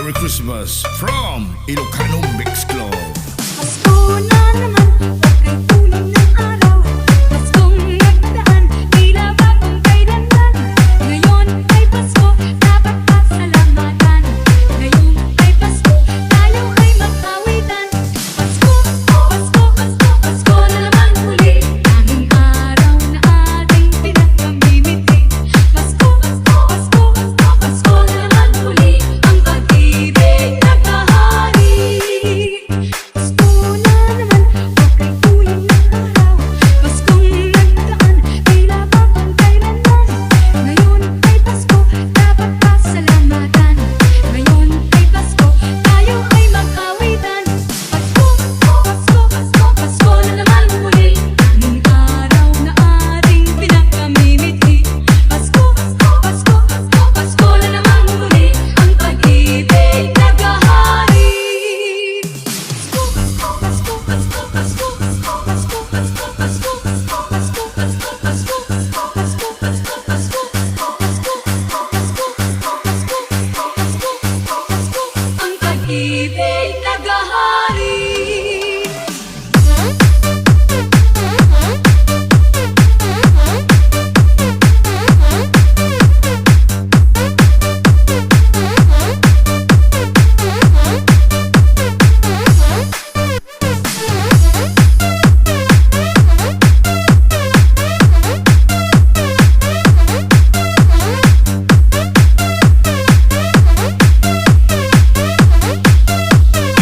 Merry Christmas from Ilocano TekSlow. Pasko na naman, huwag kay kulang ng araw. Paskong nagdaan, tila bagong kailanman. Ngayon ay Pasko, dapat pasalamatan. Ngayon ay Pasko, tayo ay mag-awitan. Pasko, Pasko, Pasko, Pasko na naman muli. Tanging araw na ating pinagmamimiti. Pasko, Pasko, Pasko, Pasko, Pasko na naman muli. Ang pag-ibig naghahari. Pasko na naman, huwag kay kulang ng araw. Paskong nagdaan, tila bagong kailanman. Ngayon ay Pasko, dapat pasalamatan. Ngayon ay Pasko, tayo ay mag-awitan. Pasko, Pasko, Pasko, Pasko na naman muli. Tanging araw na ating pinagmamimiti. Pasko, Pasko, Pasko, Pasko na naman muli. Ang pag-ibig naghahari. Pasko, Pasko, Pasko, Pasko, Pasko, Pasko, Pasko, Pasko, Pasko, Pasko, Pasko, ang pag-ibig naghahari.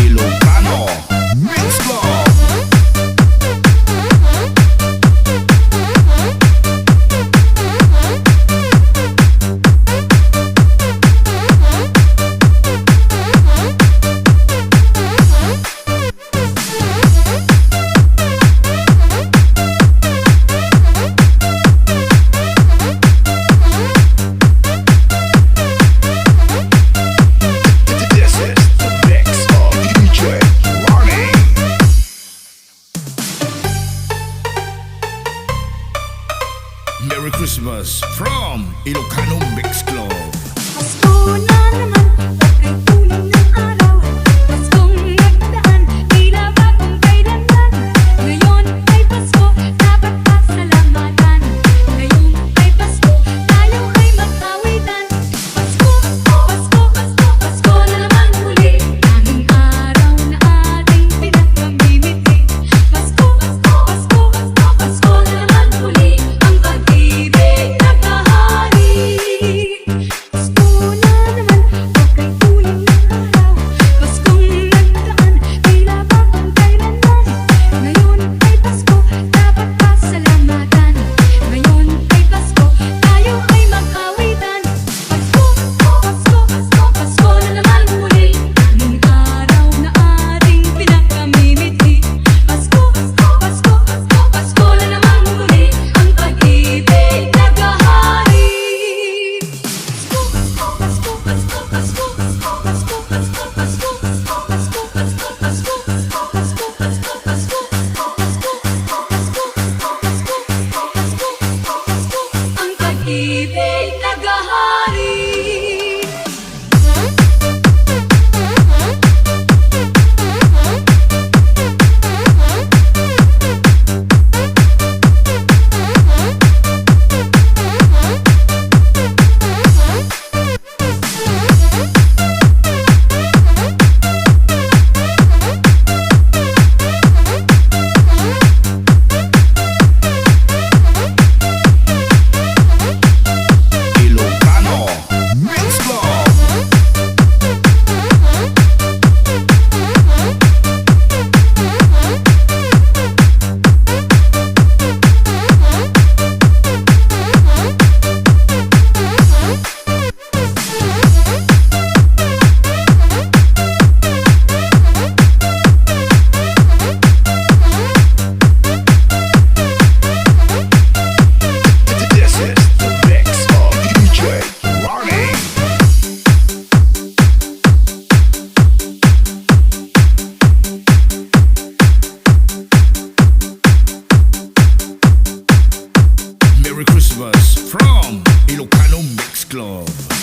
Ilocano TekSlow. This is the mix of DJ Ranny. Merry Christmas from Ilocano TekSlow. Pasko na naman, huwag kay kulang ng araw. Paskong nagdaan, tila bagong kailanman. Ngayon ay Pasko, dapat pasalamatan. Ngayon ay Pasko, tayo ay mag-awitan. Pasko, Pasko, Pasko, Pasko na naman muli. Tanging araw na ating pinagmamimiti. Pasko, Pasko, Pasko, Pasko na naman muli. Ang pag-ibig naghahari. Pasko na naman, huwag kay kulang ng araw. Paskong nagdaan, tila bagong kailanman. Ngayon ay Pasko, dapat pasalamatan. Ngayon ay Pasko, tayo ay mag-awitan. Pasko, Pasko, Pasko, Pasko na naman muli. Tanging araw na ating pinagmamimiti. Pasko, Pasko, Pasko, Pasko na naman muli. Ang pag-ibig naghahari. Pasko, Pasko, Pasko, Pasko, Pasko, Pasko, Pasko, Pasko, Pasko, ang pag-ibig naghahari. Ilocano TekSlow. This is the mix of DJ Ranny. Merry Christmas from Ilocano TekSlow.